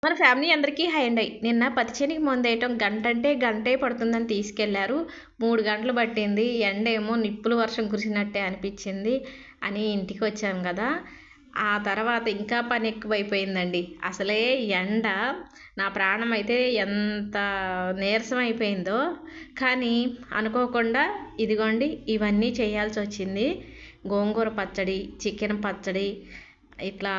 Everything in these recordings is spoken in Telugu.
మన ఫ్యామిలీ అందరికీ హాయ్ అండి. నిన్న పత్తి చేనికి మందేయటం గంట అంటే గంటే పడుతుందని తీసుకెళ్లారు. 3 గంటలు పట్టింది. ఎండేమో నిప్పులు వర్షం కురిసినట్టే అనిపించింది అని ఇంటికి వచ్చాం కదా. ఆ తర్వాత ఇంకా పని ఎక్కువైపోయిందండి. అసలే ఎండ నా ప్రాణం అయితే ఎంత నీరసం అయిపోయిందో. కానీ అనుకోకుండా ఇదిగోండి ఇవన్నీ చేయాల్సి వచ్చింది. గోంగూర పచ్చడి, చికెన్ పచ్చడి, ఇట్లా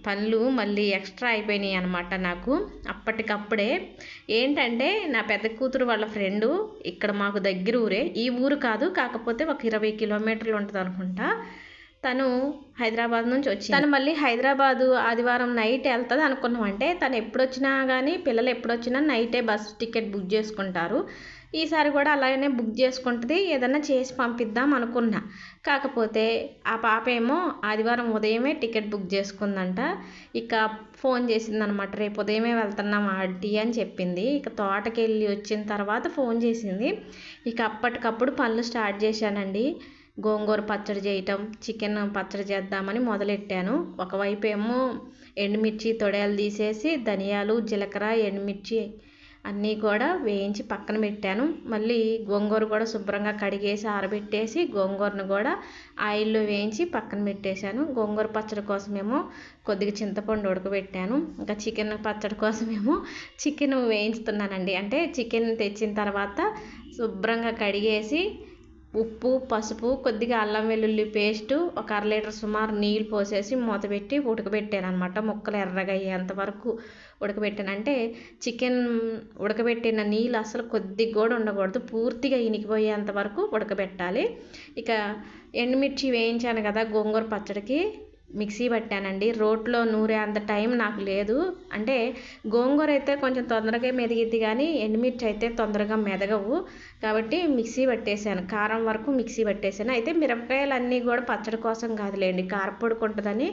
పనులు మళ్ళీ ఎక్స్ట్రా అయిపోయినాయి అనమాట నాకు అప్పటికప్పుడే. ఏంటంటే నా పెద్ద కూతురు వాళ్ళ ఫ్రెండు ఇక్కడ మాకు దగ్గర ఊరే, ఈ ఊరు కాదు కాకపోతే ఒక 20 కిలోమీటర్లు ఉంటుంది అనుకుంటా. తను హైదరాబాద్ నుంచి వచ్చింది. తను మళ్ళీ హైదరాబాదు ఆదివారం నైట్ వెళ్తుంది అనుకున్నాం. అంటే తను ఎప్పుడొచ్చినా కానీ పిల్లలు ఎప్పుడొచ్చినా నైటే బస్ టికెట్ బుక్ చేసుకుంటారు. ఈసారి కూడా అలాగనే బుక్ చేసుకుంటుంది. ఏదన్నా చేసి పంపిద్దాం అనుకున్నా. కాకపోతే ఆ పాప ఏమో ఆదివారం ఉదయమే టికెట్ బుక్ చేసుకుందంట. ఇక ఫోన్ చేసిందనమాట, రేపు ఉదయమే వెళ్తున్నాం ఆంటీ అని చెప్పింది. ఇక తోటకి వెళ్ళి వచ్చిన తర్వాత ఫోన్ చేసింది. ఇక అప్పటికప్పుడు పనులు స్టార్ట్ చేశానండి. గోంగూర పచ్చడి చేయటం, చికెన్ పచ్చడి చేద్దామని మొదలెట్టాను. ఒకవైపు ఏమో ఎండుమిర్చి తొడయాలు తీసేసి ధనియాలు, జీలకర్ర, ఎండుమిర్చి అన్నీ కూడా వేయించి పక్కన పెట్టాను. మళ్ళీ గోంగూర కూడా శుభ్రంగా కడిగేసి ఆరబెట్టేసి గోంగూరను కూడా ఆయిల్లో వేయించి పక్కన పెట్టేశాను. గోంగూర పచ్చడి కోసమేమో కొద్దిగా చింతపండు ఉడకబెట్టాను. ఇంకా చికెన్ పచ్చడి కోసమేమో చికెన్ వేయించుతున్నానండి. అంటే చికెన్ తెచ్చిన తర్వాత శుభ్రంగా కడిగేసి ఉప్పు, పసుపు, కొద్దిగా అల్లం వెల్లుల్లి పేస్టు, ఒక 1/2 లీటర్ సుమారు నీళ్ళు పోసేసి మూత పెట్టి ఉడకబెట్టాను అనమాట. ముక్కలు ఎర్రగా అయ్యేంత వరకు ఉడకబెట్టాను. అంటే చికెన్ ఉడకబెట్టిన నీళ్ళు అసలు కొద్దిగా కూడా ఉండకూడదు, పూర్తిగా ఇనికిపోయేంత వరకు ఉడకబెట్టాలి. ఇక ఎండుమిర్చి వేయించాను కదా గోంగూర పచ్చడికి, మిక్సీ పట్టానండి. రోట్లో నూరే అంత టైం నాకు లేదు. అంటే గోంగూర అయితే కొంచెం తొందరగా మెదిగిద్ది కానీ ఎండుమిర్చి అయితే తొందరగా మెదగవు. కాబట్టి మిక్సీ పట్టేశాను, కారం వరకు మిక్సీ పట్టేశాను. అయితే మిరపకాయలు అన్నీ కూడా పచ్చడి కోసం కాదులేండి, కారపొడికి ఉంటుందని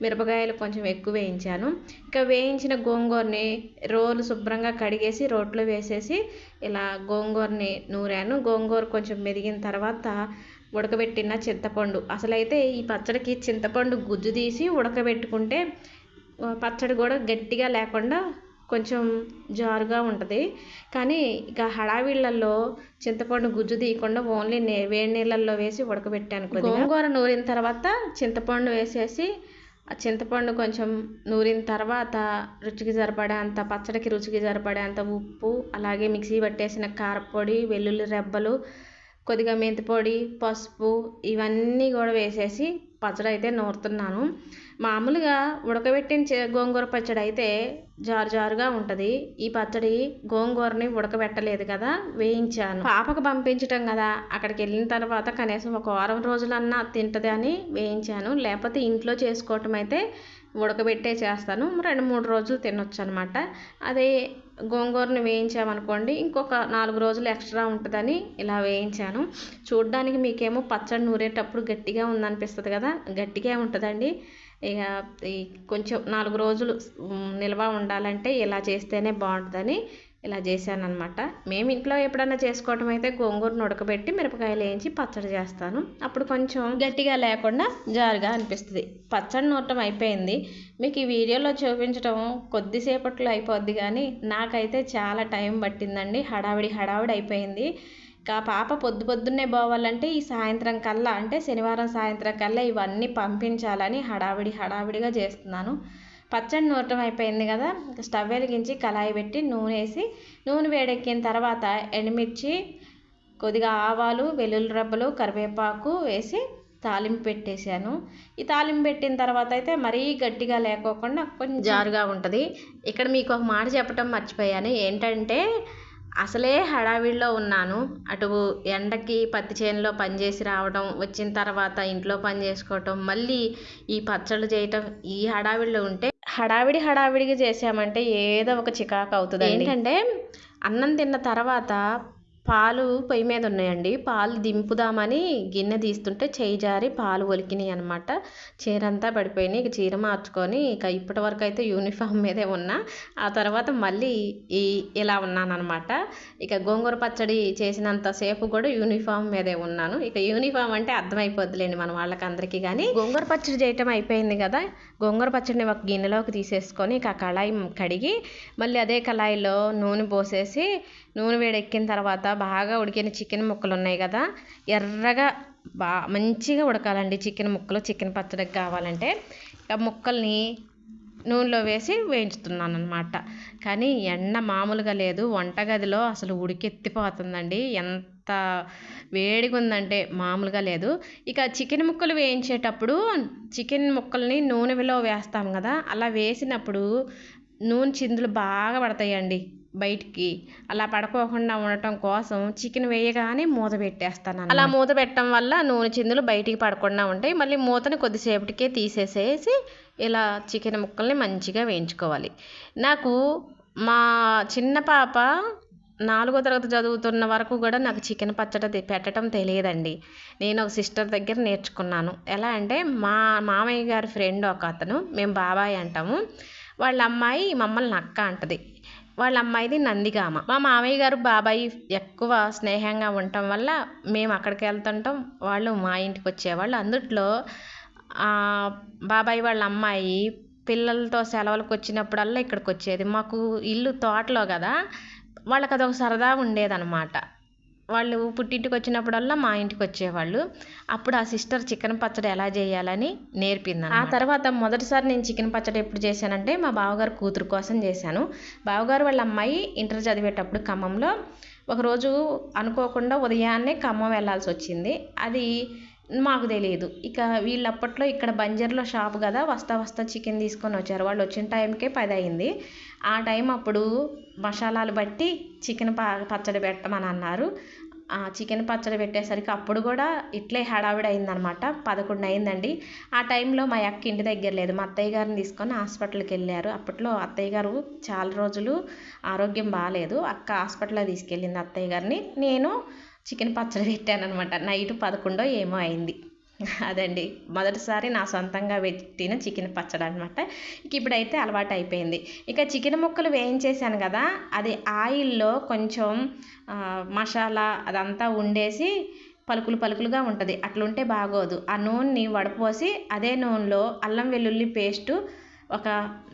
మిరపకాయలు కొంచెం ఎక్కువ వేయించాను. ఇక వేయించిన గోంగూరని రోలు శుభ్రంగా కడిగేసి రోట్లో వేసేసి ఇలా గోంగూరని నూరాను. గోంగూర కొంచెం మెదిగిన తర్వాత ఉడకబెట్టిన చింతపండు, అసలైతే ఈ పచ్చడికి చింతపండు గుజ్జు తీసి ఉడకబెట్టుకుంటే పచ్చడి కూడా గట్టిగా లేకుండా కొంచెం జారుగా ఉంటుంది. కానీ ఇక హడావిళ్ళల్లో చింతపండు గుజ్జు తీయకుండా ఓన్లీ వేడి నీళ్ళల్లో వేసి ఉడకబెట్టాను. గోంగూర నూరిన తర్వాత చింతపండు వేసేసి ఆ చింతపండు కొంచెం నూరిన తర్వాత రుచికి సరిపడేంత, పచ్చడికి రుచికి సరిపడేంత ఉప్పు, అలాగే మిక్సీ పట్టేసిన కారపొడి, వెల్లుల్లి రెబ్బలు, కొద్దిగా మెంతిపొడి, పసుపు ఇవన్నీ కూడా వేసేసి పచ్చడి అయితే నూరుతున్నాను. మామూలుగా ఉడకబెట్టిన గోంగూర పచ్చడి అయితే జారుగా ఉంటుంది. ఈ పచ్చడి గోంగూరని ఉడకబెట్టలేదు కదా, వేయించాను. పాపకు పంపించటం కదా, అక్కడికి వెళ్ళిన తర్వాత కనీసం ఒక వారం రోజులన్నా తింటుంది అని వేయించాను. లేకపోతే ఇంట్లో చేసుకోవటం అయితే ఉడకబెట్టే చేస్తాను, 2-3 రోజులు తినొచ్చు అనమాట. అదే గోంగూరని వేయించామనుకోండి ఇంకొక 4 రోజులు ఎక్స్ట్రా ఉంటుందని ఇలా వేయించాను. చూడ్డానికి మీకేమో పచ్చడి నూరేటప్పుడు గట్టిగా ఉందనిపిస్తుంది కదా, గట్టిగా ఉంటుందండి. ఇక కొంచెం 4 రోజులు నిల్వ ఉండాలంటే ఇలా చేస్తేనే బాగుంటుందని ఇలా చేశాను అనమాట. మేము ఇంట్లో ఎప్పుడన్నా చేసుకోవటం అయితే గోంగూరను ఉడకబెట్టి మిరపకాయలు వేయించి పచ్చడి చేస్తాను. అప్పుడు కొంచెం గట్టిగా లేకుండా జారుగా అనిపిస్తుంది. పచ్చడి నూరటం అయిపోయింది. మీకు ఈ వీడియోలో చూపించడం కొద్దిసేపట్లో అయిపోద్ది కానీ నాకైతే చాలా టైం పట్టిందండి. హడావిడి అయిపోయింది. ఇంకా పాప పొద్దున్నే పోవాలంటే ఈ సాయంత్రం కల్లా, అంటే శనివారం సాయంత్రం కల్లా ఇవన్నీ పంపించాలని హడావిడిగా చేస్తున్నాను. పచ్చడి నూరటం అయిపోయింది కదా, స్టవ్ వెలిగించి కళాయి పెట్టి నూనె వేడెక్కిన తర్వాత ఎండుమిర్చి, కొద్దిగా ఆవాలు, వెల్లుల్లి రెబ్బలు, కరివేపాకు వేసి తాలింపు పెట్టేశాను. ఈ తాలింపు పెట్టిన తర్వాత అయితే మరీ గట్టిగా లేకోకుండా కొంచెం జారుగా ఉంటుంది. ఇక్కడ మీకు ఒక మాట చెప్పటం మర్చిపోయాను. ఏంటంటే అసలే హడావిడిలో ఉన్నాను. అటు ఎండకి పత్తి చేనులో పనిచేసి రావడం, వచ్చిన తర్వాత ఇంట్లో పని చేసుకోవటం, మళ్ళీ ఈ పచ్చళ్ళు చేయటం, ఈ హడావిడిలో ఉంటే హడావిడిగా చేసామంటే ఏదో ఒక చికాకు అవుతుంది. ఏంటంటే అన్నం తిన్న తర్వాత పాలు పొయ్యి మీద ఉన్నాయండి. పాలు దింపుదామని గిన్నె తీస్తుంటే చెయ్యి జారి పాలు ఒలికినాయి అనమాట. చీర అంతా పడిపోయినాయి. ఇక చీర మార్చుకొని ఇక ఇప్పటి వరకు అయితే యూనిఫామ్ మీదే ఉన్నా. ఆ తర్వాత మళ్ళీ ఇలా ఉన్నానన్నమాట. ఇక గోంగూర పచ్చడి చేసినంతసేపు కూడా యూనిఫామ్ మీదే ఉన్నాను. ఇక యూనిఫామ్ అంటే అర్థమైపోద్దిలేండి మన వాళ్ళకందరికీ. కానీ గోంగూర పచ్చడి చేయటం అయిపోయింది కదా. గోంగూర పచ్చడిని ఒక గిన్నెలోకి తీసేసుకొని ఇక కళాయి కడిగి మళ్ళీ అదే కళాయిలో నూనె పోసేసి నూనె వేడెక్కిన తర్వాత బాగా ఉడికిన చికెన్ ముక్కలు ఉన్నాయి కదా, ఎర్రగా మంచిగా ఉడకాలండి చికెన్ ముక్కలు. చికెన్ పచ్చడికి కావాలంటే ఆ ముక్కల్ని నూనెలో వేసి వేయించుతున్నాను అనమాట. కానీ ఎండ మామూలుగా లేదు, వంటగదిలో అసలు ఉడికెత్తిపోతుందండి. ఎంత వేడిగా ఉందంటే మామూలుగా లేదు. ఇక చికెన్ ముక్కలు వేయించేటప్పుడు చికెన్ ముక్కల్ని నూనెలో వేస్తాం కదా, అలా వేసినప్పుడు నూనె చిందులు బాగా పడతాయండి బయటికి. అలా పడుకోకుండా ఉండటం కోసం చికెన్ వేయగానే మూత పెట్టేస్తాను. అలా మూత పెట్టడం వల్ల నూనె చిందులు బయటికి పడకుండా ఉంటాయి. మళ్ళీ మూతని కొద్దిసేపటికే తీసేసేసి ఇలా చికెన్ ముక్కల్ని మంచిగా వేయించుకోవాలి. నాకు మా చిన్న పాప 4వ తరగతి చదువుతున్న వరకు కూడా నాకు చికెన్ పచ్చడి పెట్టడం తెలియదండి. నేను ఒక సిస్టర్ దగ్గర నేర్చుకున్నాను. ఎలా అంటే మా మామయ్య గారి ఫ్రెండ్ ఒక అతను, మేము బాబాయ్ అంటాము, వాళ్ళ అమ్మాయి మమ్మల్ని అక్క అంటది. వాళ్ళ అమ్మాయిది నందిగామ. మా మామయ్య గారు బాబాయ్ ఎక్కువ స్నేహంగా ఉండటం వల్ల మేము అక్కడికి వెళ్తుంటాం, వాళ్ళు మా ఇంటికి వచ్చేవాళ్ళు. అందుట్లో బాబాయ్ వాళ్ళ అమ్మాయి పిల్లలతో సెలవులకు వచ్చినప్పుడల్లా ఇక్కడికి వచ్చేది. మాకు ఇల్లు తోటలో కదా, వాళ్ళకి అదొక సరదా ఉండేదన్నమాట. వాళ్ళు పుట్టింటికి వచ్చినప్పుడల్లా మా ఇంటికి వచ్చేవాళ్ళు. అప్పుడు ఆ సిస్టర్ చికెన్ పచ్చడి ఎలా చేయాలని నేర్పింది. ఆ తర్వాత మొదటిసారి నేను చికెన్ పచ్చడి ఎప్పుడు చేశానంటే మా బావగారు కూతురు కోసం చేశాను. బావగారు వాళ్ళ అమ్మాయి ఇంటర్ చదివేటప్పుడు ఖమ్మంలో ఒకరోజు అనుకోకుండా ఉదయాన్నే ఖమ్మం వెళ్ళాల్సి వచ్చింది. అది మాకు తెలియదు. ఇక వీళ్ళు అప్పట్లో ఇక్కడ బంజర్లో షాపు కదా, వస్తా చికెన్ తీసుకొని వచ్చారు. వాళ్ళు వచ్చిన టైంకే 10 అయింది. ఆ టైం అప్పుడు మసాలాలు బట్టి చికెన్ పచ్చడి పెట్టమని అన్నారు. చికెన్ పచ్చడి పెట్టేసరికి అప్పుడు కూడా ఇట్లే హడావిడి అయిందనమాట. 11 అయిందండి. ఆ టైంలో మా అక్క ఇంటి దగ్గర లేదు. మా అత్తయ్య గారిని తీసుకొని హాస్పిటల్కి వెళ్ళారు. అప్పట్లో అత్తయ్య గారు చాలా రోజులు ఆరోగ్యం బాగాలేదు. అక్క హాస్పిటల్లో తీసుకెళ్ళింది అత్తయ్య గారిని. నేను చికెన్ పచ్చడి పెట్టాను అనమాట. నైట్ 11 ఏమో అయింది. అదండి మొదటిసారి నా సొంతంగా పెట్టిన చికెన్ పచ్చడి అనమాట. ఇప్పుడైతే అలవాటు అయిపోయింది. ఇక చికెన్ ముక్కలు వేయించేసాను కదా, అది ఆయిల్లో కొంచెం మసాలా అదంతా ఉండేసి పలుకులుగా ఉంటుంది. అట్లుంటే బాగోదు. ఆ నూనెని వడపోసి అదే నూనెలో అల్లం వెల్లుల్లి పేస్టు ఒక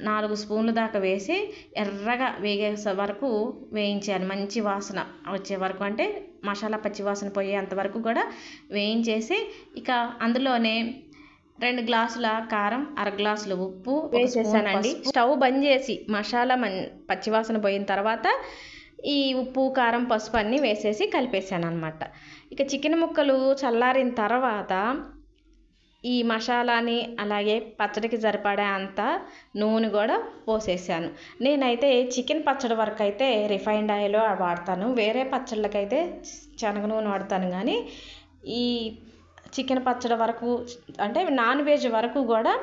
4 స్పూన్ల దాకా వేసి ఎర్రగా వేగే వరకు వేయించాను. మంచి వాసన వచ్చే వరకు, అంటే మసాలా పచ్చి వాసన పోయేంత వరకు కూడా వేయించేసి ఇక అందులోనే 2 గ్లాసుల కారం, 1/2 గ్లాసుల ఉప్పు వేసేసానండి. స్టవ్ బంద్ చేసి మసాలా పచ్చివాసన పోయిన తర్వాత ఈ ఉప్పు, కారం, పసుపు అన్నీ వేసేసి కలిపేసాను అనమాట. ఇక చికెన్ ముక్కలు చల్లారిన తర్వాత ఈ మసాలాని అలాగే పచ్చడికి సరిపడే అంత నూనె కూడా పోసేసాను. నేనైతే చికెన్ పచ్చడి వరకు అయితే రిఫైన్డ్ ఆయిల్ వాడతాను. వేరే పచ్చళ్ళకైతే శనగ నూనె వాడతాను. కానీ ఈ చికెన్ పచ్చడి వరకు అంటే నాన్ వెజ్ వరకు కూడా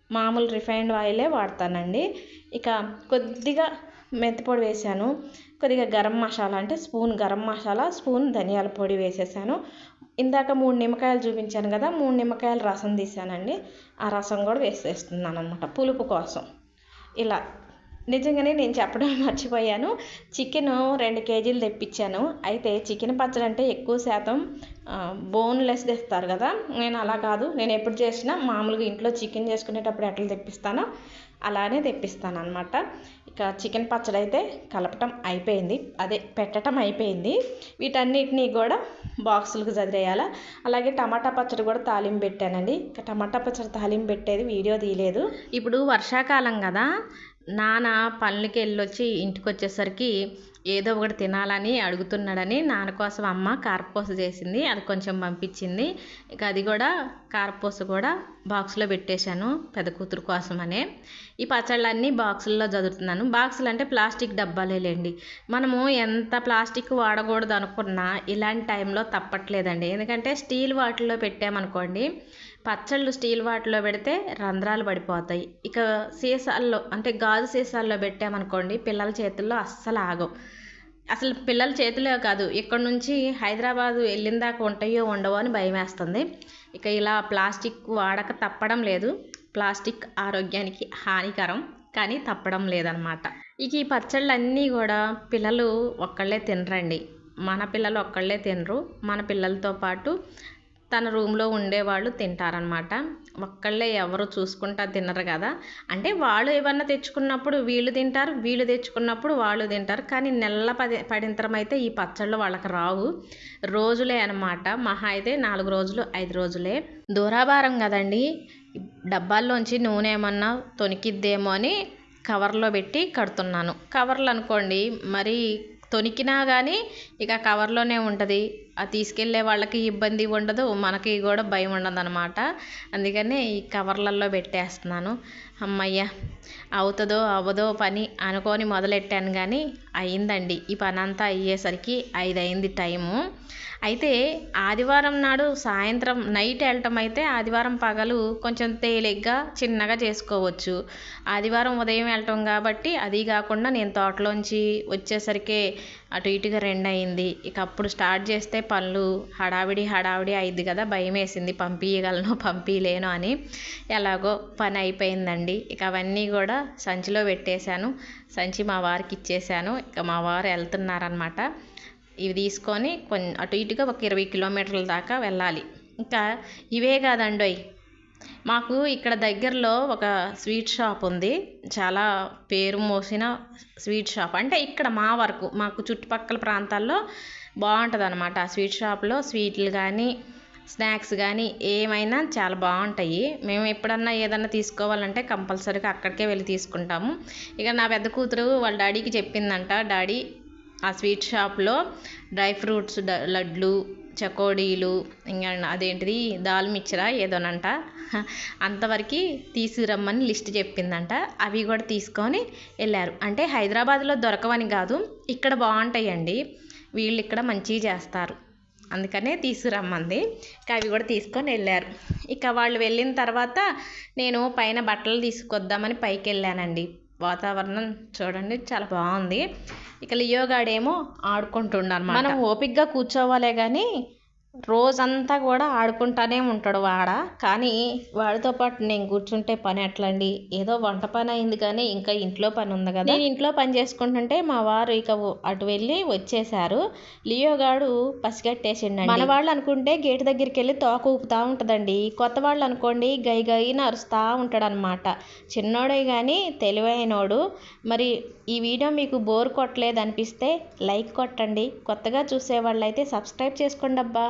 మామూలు రిఫైన్డ్ ఆయిలే వాడతానండి. ఇక కొద్దిగా మెంతిపొడి వేసాను, కొద్దిగా గరం మసాలా అంటే స్పూన్ గరం మసాలా, స్పూన్ ధనియాల పొడి వేసేసాను. ఇందాక 3 నిమ్మకాయలు చూపించాను కదా, 3 నిమ్మకాయల రసం తీసానండి. ఆ రసం కూడా వేసేస్తున్నాను అనమాట పులుపు కోసం. ఇలా నిజంగానే నేను చెప్పడం మర్చిపోయాను. చికెన్ 2 కేజీలు తెప్పించాను. అయితే చికెన్ పచ్చడి అంటే ఎక్కువ శాతం బోన్లెస్ తెస్తారు కదా, నేను అలా కాదు. నేను ఎప్పుడు చేసినా మామూలుగా ఇంట్లో చికెన్ చేసుకునేటప్పుడు ఎట్లా తెప్పిస్తానో అలానే తెప్పిస్తాను అనమాట. ఇక చికెన్ పచ్చడి అయితే కలపటం అయిపోయింది, అదే పెట్టడం అయిపోయింది. వీటన్నిటినీ కూడా బాక్సులకు చదివేయాలి. అలాగే టమాటా పచ్చడి కూడా తాలింపు పెట్టానండి. ఇక టమాటా పచ్చడి తాలింపు పెట్టేది వీడియో తీయలేదు. ఇప్పుడు వర్షాకాలం కదా, నాన్న పనులకి వెళ్ళొచ్చి ఇంటికి వచ్చేసరికి ఏదో ఒకటి తినాలని అడుగుతున్నాడని నాన్న కోసం అమ్మ కారపూస చేసింది. అది కొంచెం పంపించింది. ఇక అది కూడా కారపూస కూడా బాక్స్లో పెట్టేశాను పెద్ద కూతురు కోసమనే. ఈ పచ్చళ్ళన్నీ బాక్సుల్లో చదువుతున్నాను. బాక్సులు అంటే ప్లాస్టిక్ డబ్బాలేలేండి. మనము ఎంత ప్లాస్టిక్ వాడకూడదు అనుకున్నా ఇలాంటి టైంలో తప్పట్లేదండి. ఎందుకంటే స్టీల్ వాటిల్లో పెట్టామనుకోండి, పచ్చళ్ళు స్టీల్ వాటిలో పెడితే రంధ్రాలు పడిపోతాయి. ఇక సీసాల్లో అంటే గాజు సీసాల్లో పెట్టామనుకోండి పిల్లల చేతుల్లో అస్సలు ఆగవు. అసలు పిల్లల చేతిలో కాదు, ఇక్కడ నుంచి హైదరాబాదు వెళ్ళిన దాకా ఉంటాయో ఉండవో అని భయం వేస్తుంది. ఇక ఇలా ప్లాస్టిక్ వాడక తప్పడం లేదు. ప్లాస్టిక్ ఆరోగ్యానికి హానికరం, కానీ తప్పడం లేదనమాట. ఇక ఈ పచ్చళ్ళన్నీ కూడా పిల్లలు ఒక్కళ్ళే తినరండి. మన పిల్లలు ఒక్కళ్ళే తినరు, మన పిల్లలతో పాటు తన రూమ్లో ఉండేవాళ్ళు తింటారనమాట. ఒక్కళ్ళే ఎవరు చూసుకుంటా తినరు కదా. అంటే వాళ్ళు ఏమన్నా తెచ్చుకున్నప్పుడు వీళ్ళు తింటారు, వీళ్ళు తెచ్చుకున్నప్పుడు వాళ్ళు తింటారు. కానీ నెల పడింతరం అయితే ఈ పచ్చళ్ళు వాళ్ళకి రావు, రోజులే అనమాట. మహా అయితే 4 రోజులు 5 రోజులే. దూరాభారం కదండి, డబ్బాల్లోంచి నూనె ఏమన్నా తొనికిద్దేమో అని కవర్లో పెట్టి కడుతున్నాను. కవర్లు అనుకోండి మరి తొనికినా కానీ ఇక కవర్లోనే ఉంటుంది. అది తీసుకెళ్ళే వాళ్ళకి ఇబ్బంది ఉండదు, మనకి కూడా భయం ఉండదు అనమాట. అందుకని ఈ కవర్లలో పెట్టేస్తున్నాను. అమ్మయ్య, అవుతుందో అవ్వదో పని అనుకొని మొదలెట్టాను, కానీ అయిందండి. ఈ పని అంతా అయ్యేసరికి 5 అయింది టైము. అయితే ఆదివారం నాడు సాయంత్రం నైట్ వెళ్ళటం అయితే ఆదివారం పగలు కొంచెం తేలిగ్గా చిన్నగా చేసుకోవచ్చు. ఆదివారం ఉదయం వెళ్ళటం కాబట్టి అది కాకుండా నేను తోటలోంచి వచ్చేసరికి అటు ఇటుగా 2 అయింది. ఇక అప్పుడు స్టార్ట్ చేస్తే పనులు హడావిడి అయింది కదా. భయం వేసింది పంపించగలను పంపించలేను అని. ఎలాగో పని అయిపోయిందండి. ఇక అవన్నీ కూడా సంచిలో పెట్టేశాను. సంచి మా వారికి ఇచ్చేసాను. ఇక మా వారు వెళ్తున్నారనమాట. ఇవి తీసుకొని అటు ఇటుగా ఒక 20 కిలోమీటర్ల దాకా వెళ్ళాలి. ఇంకా ఇవే కాదండోయ్, మాకు ఇక్కడ దగ్గరలో ఒక స్వీట్ షాప్ ఉంది. చాలా పేరు మోసిన స్వీట్ షాప్. అంటే ఇక్కడ మా వరకు మాకు చుట్టుపక్కల ప్రాంతాల్లో బాగుంటుంది అనమాట. ఆ స్వీట్ షాప్లో స్వీట్లు కానీ స్నాక్స్ కానీ ఏమైనా చాలా బాగుంటాయి. మేము ఎప్పుడన్నా ఏదన్నా తీసుకోవాలంటే కంపల్సరీగా అక్కడికే వెళ్ళి తీసుకుంటాము. ఇక నా పెద్ద కూతురు వాళ్ళ డాడీకి చెప్పిందంట, డాడీ ఆ స్వీట్ షాప్లో డ్రై ఫ్రూట్స్ లడ్లు, చకోడీలు, ఇంకా అదేంటిది దాల్ మిక్చరా ఏదోనంట, అంతవరకు తీసుకురమ్మని లిస్ట్ చెప్పిందంట. అవి కూడా తీసుకొని వెళ్ళారు. అంటే హైదరాబాద్లో దొరకవని కాదు, ఇక్కడ బాగుంటాయండి. వీళ్ళు ఇక్కడ మంచిగా చేస్తారు, అందుకనే తీసుకురమ్మంది. ఇక అవి కూడా తీసుకొని వెళ్ళారు. ఇక వాళ్ళు వెళ్ళిన తర్వాత నేను పైన బట్టలు తీసుకొద్దామని పైకి వెళ్ళానండి. వాతావరణం చూడండి చాలా బాగుంది. ఇక లియోగాడేమో ఆడుకుంటుండన్నమాట. మనం ఓపికగా కూర్చోవాలే కానీ రోజంతా కూడా ఆడుకుంటానే ఉంటాడు వాడ. కానీ వాడితో పాటు నేను కూర్చుంటే పని ఎట్లండి? ఏదో వంట పని అయింది కానీ ఇంకా ఇంట్లో పని ఉంది కదా. నేను ఇంట్లో పని చేసుకుంటుంటే మా వారు ఇక అటు వెళ్ళి వచ్చేసారు. లియోగాడు పసిగట్టేసిండండి. మన వాళ్ళు అనుకుంటే గేటు దగ్గరికి వెళ్ళి తోక ఊపుతా ఉంటుందండి. కొత్త వాళ్ళు అనుకోండి గై గైన అరుస్తూ ఉంటాడు అనమాట. చిన్నోడే కానీ తెలివైనోడు. మరి ఈ వీడియో మీకు బోర్ కొట్టలేదు అనిపిస్తే లైక్ కొట్టండి. కొత్తగా చూసే వాళ్ళైతే సబ్స్క్రైబ్ చేసుకోండి అబ్బా.